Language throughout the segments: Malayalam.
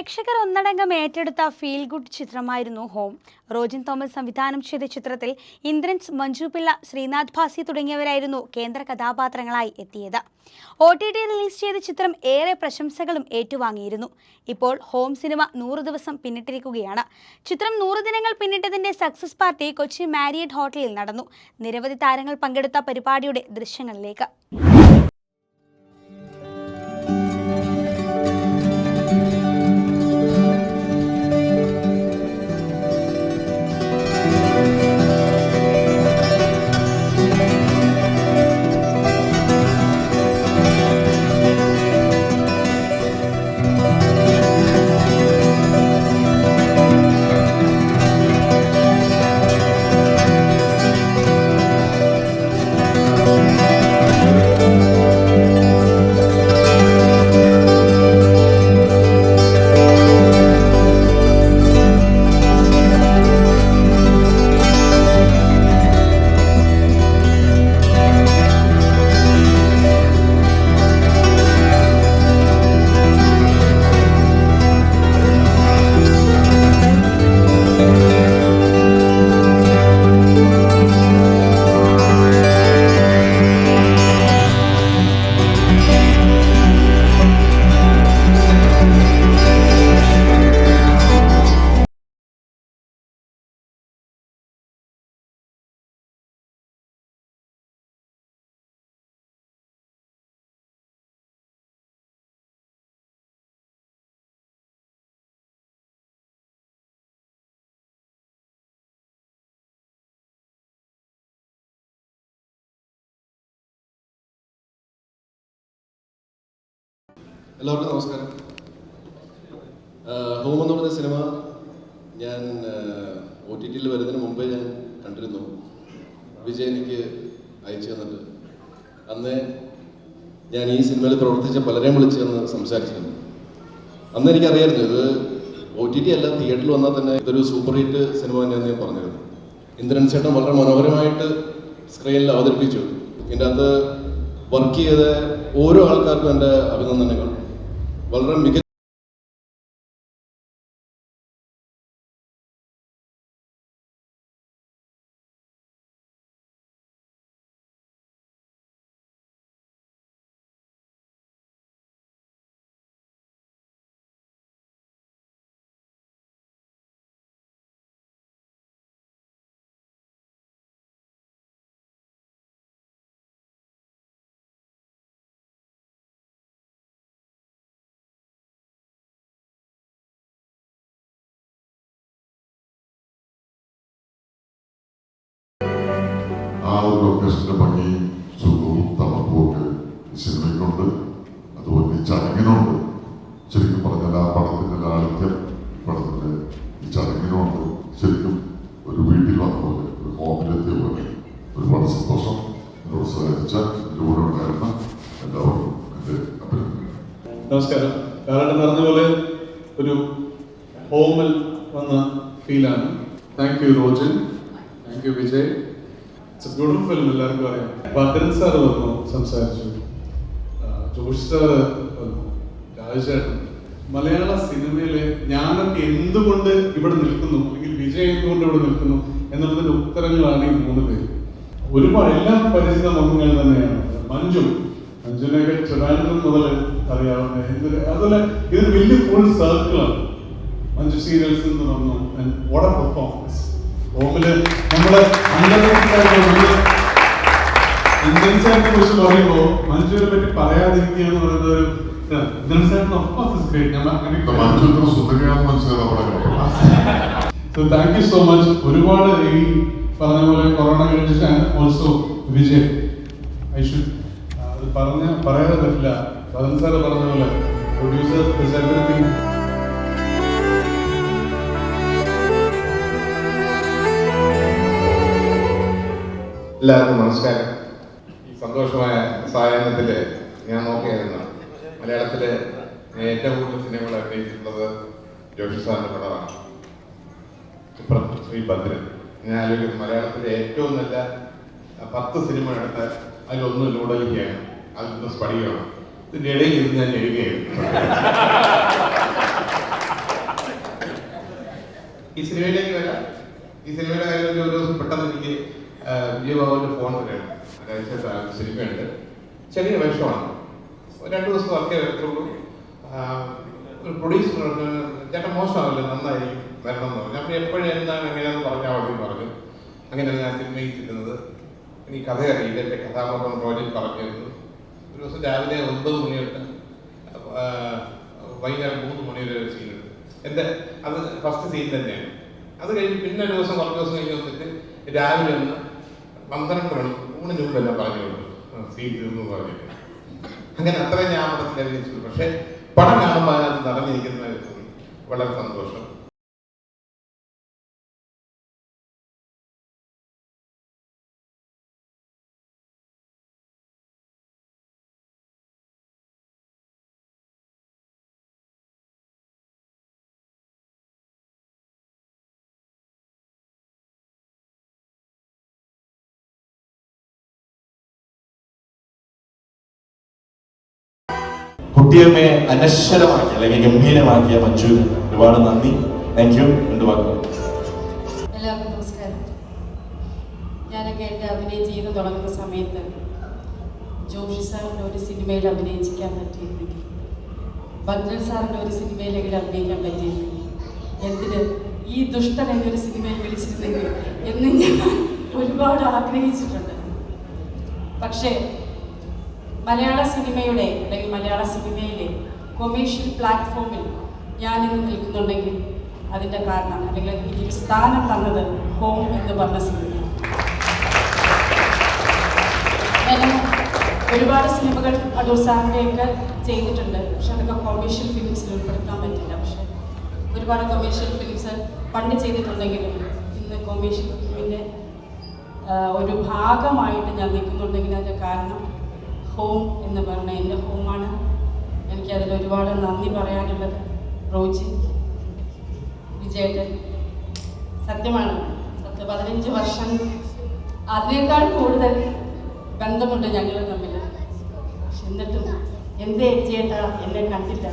പ്രേക്ഷകർ ഒന്നടങ്കം ഏറ്റെടുത്ത ഫീൽ ഗുഡ് ചിത്രമായിരുന്നു ഹോം. റോജിൻ തോമസ് സംവിധാനം ചെയ്ത ചിത്രത്തിൽ ഇന്ദ്രൻസ്, മഞ്ജു പിള്ള, ശ്രീനാഥ് ഭാസി തുടങ്ങിയവരായിരുന്നു കേന്ദ്ര കഥാപാത്രങ്ങളായി എത്തിയത്. OTT റിലീസ് ചെയ്ത ചിത്രം ഏറെ പ്രശംസകളും ഏറ്റുവാങ്ങിയിരുന്നു. ഇപ്പോൾ ഹോം സിനിമ 100 ദിവസം പിന്നിട്ടിരിക്കുകയാണ്. ചിത്രം 100 ദിനങ്ങൾ പിന്നിട്ടതിന്റെ സക്സസ് പാർട്ടി കൊച്ചി മാരിയറ്റ് ഹോട്ടലിൽ നടന്നു. നിരവധി താരങ്ങൾ പങ്കെടുത്ത പരിപാടിയുടെ ദൃശ്യങ്ങളിലേക്ക്. എല്ലാവർക്കും നമസ്കാരം. ഹോം എന്ന് പറഞ്ഞ സിനിമ ഞാൻ OTTയിൽ വരുന്നതിന് മുമ്പേ ഞാൻ കണ്ടിരുന്നു. വിജയ് എനിക്ക് അയച്ചു തന്നിട്ട് അന്ന് ഞാൻ ഈ സിനിമയിൽ പ്രവർത്തിച്ച പലരെയും വിളിച്ച് അന്ന് സംസാരിച്ചിരുന്നു. അന്ന് എനിക്കറിയായിരുന്നു ഇത് OTT അല്ല, തിയേറ്ററിൽ വന്നാൽ തന്നെ ഇതൊരു സൂപ്പർ ഹിറ്റ് സിനിമ തന്നെയാണെന്ന് ഞാൻ പറഞ്ഞിരുന്നു. ഇന്ദ്രൻ ചേട്ടൻ വളരെ മനോഹരമായിട്ട് സ്ക്രീനിൽ അവതരിപ്പിച്ചു. ഇതിൻ്റെ അകത്ത് വർക്ക് ചെയ്ത ഓരോ ആൾക്കാർക്കും എൻ്റെ അഭിനന്ദനങ്ങൾ. വളരെ മികച്ച ആ ഒരു ലൊക്കേഷൻ്റെ ഭംഗിയും സുഖവും തണുപ്പുമൊക്കെ ഈ സിനിമയ്ക്കുണ്ട്. അതുപോലെ ഈ ചടങ്ങിനുണ്ട്. ശരിക്കും പറഞ്ഞാൽ ആ പടത്തിൻ്റെ ലാളിത്യം പടത്തിൻ്റെ ഈ ചടങ്ങിനുണ്ട്. ശരിക്കും ഒരു വീട്ടിൽ വന്ന പോലെ, ഒരു ഹോമിലെത്തിയ പോലെ. ഒരുപാട് സന്തോഷം. എന്നോട് സഹായിച്ച എൻ്റെ കൂടെ ഉണ്ടായിരുന്ന എല്ലാവർക്കും എൻ്റെ അഭിനന്ദനങ്ങൾ. നമസ്കാരം. കാരണം പറഞ്ഞതുപോലെ ഒരു ഹോമിൽ വന്ന ഫീലാണ്. Thank you Rojan, thank you Vijay. It's A beautiful film. എല്ലാവർക്കും അറിയാം. ഭദ്രൻ സാർ വന്നു, സംസാരിച്ചു. ജോഷ് സാർ വന്നു, രാജേട്ടൻ. മലയാള സിനിമയിലെ ഞാനൊക്കെ എന്തുകൊണ്ട് ഇവിടെ നിൽക്കുന്നു, അല്ലെങ്കിൽ വിജയ് എന്തുകൊണ്ട് ഇവിടെ നിൽക്കുന്നു എന്നുള്ളതിന്റെ ഉത്തരങ്ങളാണ് ഈ 3 പേര്. ഒരുപാട് എല്ലാം പരിചിത മുഖങ്ങൾ തന്നെയാണ്. മഞ്ജുവിനെയൊക്കെ ട്രിവാൻഡ്രം മുതൽ അറിയാവുന്ന അതുപോലെ ഇതൊരു വലിയ ഫുൾ സർക്കിളാണ്. മഞ്ജു സീരിയൽസിൽ നിന്ന് വന്നു. What A performance. ഹോമില് നമ്മള് ഇന്ദ്രൻസിനെ കുറിച്ച് പറയുമ്പോൾ മഞ്ജുവിനെ പറ്റി പറയാതിരിക്കുക എന്ന് പറയുന്നത് ഒരു So thank you so much. ഒരുപാട് ഈ പറഞ്ഞ പോലെ കൊറോണ കഴിഞ്ഞിട്ട് ഓൾസോ വിജയ് അത് പറയാതെ പറ്റില്ല. ഭദ്രൻ സാറ് പറഞ്ഞ പോലെ പ്രൊഡ്യൂസർ എവരിതിങ്. എല്ലാവർക്കും നമസ്കാരം. ഈ സന്തോഷമായ സായാഹ്നത്തിൽ ഞാൻ നോക്കിയായിരുന്നു മലയാളത്തിലെ ഏറ്റവും കൂടുതൽ സിനിമകൾ അഭിനയിച്ചിട്ടുള്ളത് ജോഷി സാറിൻ്റെ പടമാണ്. ശ്രീ ഭദ്രൻ. ഞാൻ ആലോചിക്കുന്നു മലയാളത്തിലെ ഏറ്റവും നല്ല 10 സിനിമ എടുത്ത അതിലൊന്ന് ലൂഡലിക്കാണ്, അതിലൊന്ന് സ്പടികമാണ്. ഇതിൻ്റെ ഇടയിൽ ഇരുന്ന് ഞാൻ എഴുതുകയായിരുന്നു. ഈ സിനിമയിലേക്ക് വരാം. ഈ സിനിമയുടെ കാര്യം ഒരു ദിവസം പെട്ടെന്ന് എനിക്ക് വിജയബാബുവിൻ്റെ ഫോൺ വരികയാണ്. അതായത് സിനിമയുണ്ട്, ചെറിയ വേഷമാണ്, 2 ദിവസം വർക്കേ വരത്തുള്ളൂ. ഒരു പ്രൊഡ്യൂസർ പറഞ്ഞു, ചേട്ടൻ മോശമാവില്ല, നന്നായിരിക്കും, വരണം എന്ന് പറഞ്ഞു. അപ്പോൾ എപ്പോഴും എന്താണ് എങ്ങനെയാണെന്ന് പറഞ്ഞാൽ മതി പറഞ്ഞു. അങ്ങനെയാണ് ഞാൻ സിനിമയിൽ ചെല്ലുന്നത്. എനിക്ക് കഥ അറിയില്ല, എൻ്റെ കഥാപാത്രം പ്രോജക്റ്റ് പറഞ്ഞിരുന്നു. ഒരു ദിവസം രാവിലെ 9 മണി തൊട്ട് വൈകുന്നേരം 3 മണി വരെ ഒരു സീനുണ്ട്. എൻ്റെ അത് ഫസ്റ്റ് സീൻ തന്നെയാണ്. അത് കഴിഞ്ഞ് പിന്നെ ഒരു ദിവസം കുറച്ച് ദിവസം കഴിഞ്ഞ് വന്നിട്ട് രാവിലെ ഒന്ന് 12 മണി ഊണിന് മുമ്പ് എല്ലാം പറഞ്ഞുകൊണ്ട് സീൻ തീർന്നു പറഞ്ഞിട്ട് അങ്ങനെ അത്രയും ഞാൻ പടത്തിൽ അഭിനയിച്ചു. പക്ഷേ പടം കാണുമ്പോൾ അതിനകത്ത് നടന്നിരിക്കുന്നതിൽ തോന്നി വളരെ സന്തോഷം. കുട്ടിയമ്മയെ അനശ്വരമാക്കിയ അല്ലെങ്കിൽ ഗംഭീരമാക്കിയ മഞ്ജുവിന് ഒരുപാട് നന്ദി. Thank you. രണ്ട് വാക്കുകൾ. എല്ലാവർക്കും നമസ്കാരം. ഞാനൊക്കെ എൻ്റെ അഭിനയ ജീവിതം തുടങ്ങുന്ന സമയത്ത് ജോഷി സാറിൻ്റെ ഒരു സിനിമയിൽ അഭിനയിക്കാൻ പറ്റിയിരുന്നെങ്കിൽ, ഭദ്രൻ സാറിൻ്റെ ഒരു സിനിമയിലെങ്കിലും അഭിനയിക്കാൻ പറ്റിയിരുന്നെങ്കിൽ, എന്തിന് ഈ ദുഷ്ടൻ എന്നൊരു സിനിമയിൽ വിളിച്ചിരുന്നെങ്കിൽ എന്ന് ഞാൻ ഒരുപാട് ആഗ്രഹിച്ചിട്ടുണ്ട്. പക്ഷേ മലയാള സിനിമയുടെ അല്ലെങ്കിൽ മലയാള സിനിമയിലെ കൊമേഴ്ഷ്യൽ പ്ലാറ്റ്ഫോമിൽ ഞാനിന്ന് നിൽക്കുന്നുണ്ടെങ്കിൽ അതിൻ്റെ കാരണം അല്ലെങ്കിൽ എനിക്ക് സ്ഥാനം തന്നത് ഹോം എന്ന് പറഞ്ഞ സിനിമയാണ്. ഞാൻ ഒരുപാട് സിനിമകൾ അടൂർ സാറിൻ്റെയൊക്കെ ചെയ്തിട്ടുണ്ട്. പക്ഷെ അതൊക്കെ കൊമേഴ്ഷ്യൽ ഫിലിംസിൽ ഉൾപ്പെടുത്താൻ പറ്റില്ല. പക്ഷെ ഒരുപാട് കൊമേഴ്ഷ്യൽ ഫിലിംസ് പണ്ട് ചെയ്തിട്ടുണ്ടെങ്കിലും ഇന്ന് കൊമേഴ്ഷ്യൽ ഫിലിമിൻ്റെ ഒരു ഭാഗമായിട്ട് ഞാൻ നിൽക്കുന്നുണ്ടെങ്കിൽ അതിൻ്റെ കാരണം ഹോം എന്ന് പറഞ്ഞ എൻ്റെ ഹോമാണ്. എനിക്കതിൽ ഒരുപാട് നന്ദി പറയാനുള്ളത് റോജി, വിജയേട്ടൻ. സത്യമാണ്, 15 വർഷം അതിനേക്കാൾ കൂടുതൽ ബന്ധമുണ്ട് ഞങ്ങൾ തമ്മിൽ. പക്ഷെ എന്നിട്ടും എന്തേ ചേട്ടാ എന്നെ കണ്ടില്ല.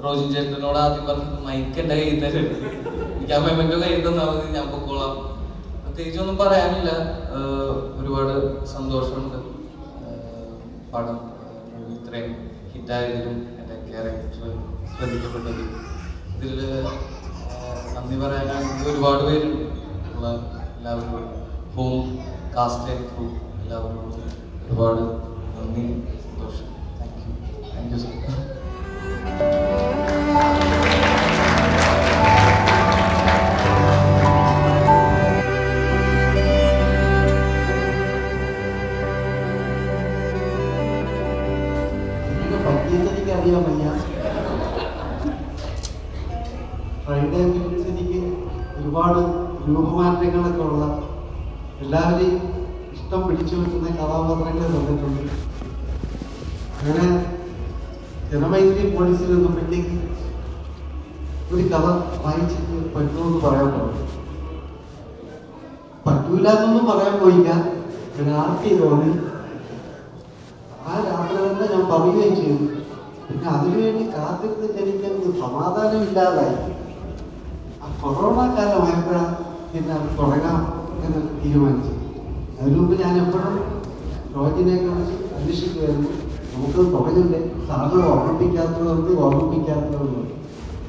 റോജിൻ ചേട്ടനോട് ആദ്യം പറഞ്ഞത് മൈക്ക് എൻ്റെ കയ്യിൽ തരുന്നത്, എനിക്ക് ആ മെമ്മൻറ്റോ കയ്യിൽ തന്നാൽ മതി, ഞാൻ പൊക്കോളാം. പ്രത്യേകിച്ചൊന്നും പറയാനില്ല. ഒരുപാട് സന്തോഷമുണ്ട് പടം ഇത്രയും ഹിറ്റായതിലും എൻ്റെ ക്യാരക്ടർ ശ്രദ്ധിക്കപ്പെട്ടത്. ഇതിൽ നന്ദി പറയാനാണെങ്കിൽ ഒരുപാട് പേരുണ്ട്. ഉള്ള എല്ലാവരോടും, ഹോം കാസ്റ്റ് ആൻഡ് ക്രൂ എല്ലാവരോടും ഒരുപാട് നന്ദി, സന്തോഷം. Thank you sir. അറിയാൻ വയ്യ. ഫ്രൈഡേ ഫിലിംസ് എനിക്ക് ഒരുപാട് രൂപമാറ്റങ്ങളൊക്കെ ഉള്ള, എല്ലാവരെയും ഇഷ്ടം പിടിച്ചു വെക്കുന്ന കഥാപാത്രങ്ങൾ തന്നിട്ടുണ്ട്. അങ്ങനെ ജനമൈത്രി പോലീസിൽ നിന്നപ്പോഴത്തേക്ക് ഒരു കഥ വായിച്ചിട്ട് പറ്റുമെന്ന് പറയാൻ പറഞ്ഞു. പറ്റൂല എന്നൊന്നും പറയാൻ പോയില്ല. ഞാൻ ആർക്ക് തോന്നി ആ രാത്രി തന്നെ ഞാൻ പറയുകയും ചെയ്തു. പിന്നെ അതിനുവേണ്ടി കാത്തിരുന്നിട്ട് എനിക്കത് സമാധാനമില്ലാതായി. ആ കൊറോണ കാലമായപ്പോഴാണ് പിന്നെ അത് തുടങ്ങാം എന്ന് തീരുമാനിച്ചു. അതിനു മുമ്പ് ഞാൻ എപ്പോഴും റോജിനെയൊക്കെ വിളിച്ച് അന്വേഷിക്കുമായിരുന്നു. നമുക്ക് തുടങ്ങില്ലേ, സാറിന് ഓർമ്മിപ്പിക്കാത്തതുകൊണ്ട്.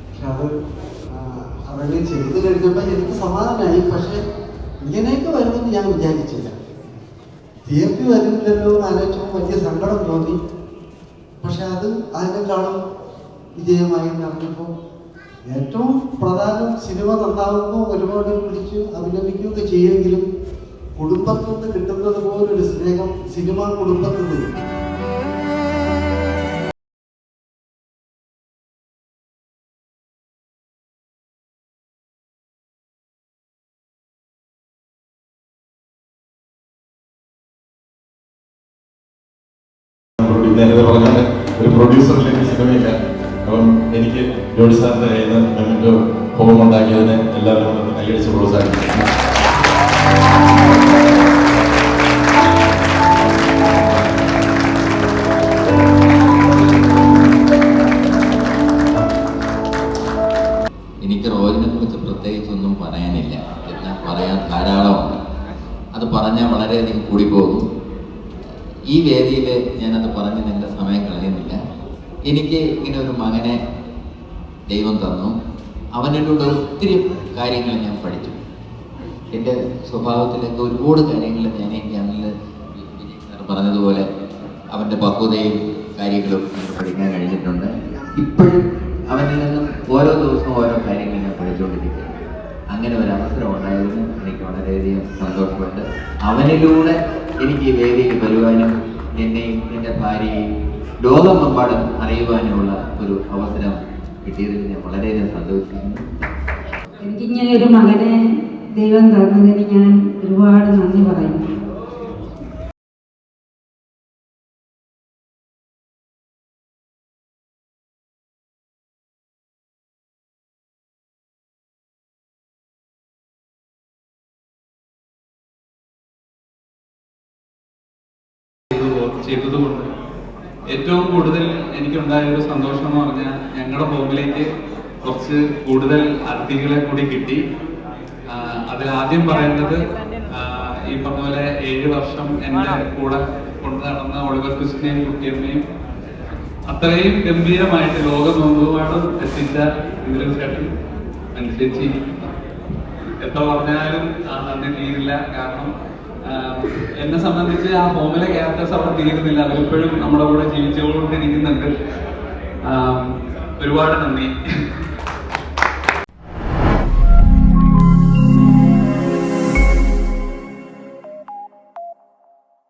പക്ഷെ അത് അതങ്ങനെ ചെയ്ത് കഴിഞ്ഞപ്പോൾ എനിക്ക് സമാധാനമായി. പക്ഷെ ഇങ്ങനെയൊക്കെ വരുമെന്ന് ഞാൻ വിചാരിച്ചില്ല. തിയേറ്ററിൽ വരുന്നില്ലല്ലോ എന്ന് ആലോചിച്ചപ്പോൾ വലിയ സങ്കടം തോന്നി. പക്ഷെ അത് അതിനേക്കാളും വിജയമായി നടന്നപ്പോൾ ഏറ്റവും പ്രധാനം സിനിമ നന്നാവുമ്പോൾ ഒരുപാട് പിടിച്ച് അഭിനയിക്കുകയൊക്കെ ചെയ്യുമെങ്കിലും കുടുംബത്തിൽ നിന്ന് കിട്ടുന്നത് പോലൊരു സ്നേഹം സിനിമ കുടുംബത്തിൽ നിന്ന്. നേരത്തെ പറഞ്ഞാൽ ഒരു പ്രൊഡ്യൂസറിലേക്ക് സിനിമയില്ല. അപ്പം എനിക്ക് ജോഡി സാറിന്റെ കയ്യിൽ നിന്ന് മെമ്മൻറ്റോ ഹോം ഉണ്ടാക്കിയതിന് എല്ലാവരും കൈയടിച്ച് പ്രോത്സാഹിപ്പിച്ചു. എനിക്ക് റോജിനെ കുറിച്ച് പ്രത്യേകിച്ചൊന്നും പറയാനില്ല, എന്നാൽ പറയാൻ ധാരാളമുണ്ട്. അത് പറഞ്ഞാൽ വളരെയധികം കൂടിപ്പോകും. ഈ വേദിയിൽ ഞാനത് പറഞ്ഞ് എൻ്റെ സമയം കളയുന്നില്ല. എനിക്ക് ഇങ്ങനെ ഒരു മകനെ ദൈവം തന്നു. അവനിലൂടെ ഒത്തിരി കാര്യങ്ങൾ ഞാൻ പഠിച്ചു. എൻ്റെ സ്വഭാവത്തിലൊക്കെ ഒരുപാട് കാര്യങ്ങൾ ഞാൻ ഈ ക്യാമ്പിൽ പറഞ്ഞതുപോലെ അവൻ്റെ പക്വതയും കാര്യങ്ങളും എനിക്ക് പഠിക്കാൻ കഴിഞ്ഞിട്ടുണ്ട്. ഇപ്പോഴും അവനിൽ നിന്നും ഓരോ ദിവസവും ഓരോ കാര്യങ്ങൾ ഞാൻ പഠിച്ചുകൊണ്ടിരിക്കുകയാണ്. അങ്ങനെ ഒരു അവസരം ഉണ്ടായതിന് എനിക്ക് വളരെയധികം സന്തോഷമുണ്ട്. അവനിലൂടെ എനിക്ക് ഈ വേദിയിൽ വരുവാനും എന്നെയും എൻ്റെ ഭാര്യയെയും ലോകമെമ്പാടും അറിയുവാനുമുള്ള ഒരു അവസരം കിട്ടിയതിൽ ഞാൻ വളരെയധികം സന്തോഷിക്കുന്നു. എനിക്കിങ്ങനെ ഒരു മകനെ ദൈവം തന്നതിന് ഞാൻ ഒരുപാട് നന്ദി പറയുന്നു. ചെയ്തതുകൊണ്ട് ഏറ്റവും കൂടുതൽ എനിക്കുണ്ടായ ഒരു സന്തോഷം എന്ന് പറഞ്ഞാൽ ഞങ്ങളുടെ ഹോമിലേക്ക് കുറച്ച് കൂടുതൽ അതിഥികളെ കൂടി കിട്ടി. അതിലാദ്യം പറയുന്നത് ഈ പറഞ്ഞ പോലെ 7 വർഷം എൻ്റെ കൂടെ കൊണ്ടു നടന്ന ഒളിവർ ക്രിസ്റ്റിനെയും കുട്ടിയമ്മയും അത്രയും ഗംഭീരമായിട്ട് ലോകമെമ്പാടും എത്തിച്ച ഇന്ദ്രൻ ചേട്ടൻ, അനുസരിച്ച് എത്ര പറഞ്ഞാലും ആ നന്ദി തീരില്ല. കാരണം എന്നെ സംബന്ധിച്ച് ആ ഹോമിലെ ക്യാരക്ടേഴ്സ് അവിടെ തീരുന്നില്ല, അവരിപ്പോഴും നമ്മുടെ കൂടെ ജീവിച്ചുകൊണ്ടിരിക്കുന്നുണ്ട്. ഒരുപാട് നന്ദി.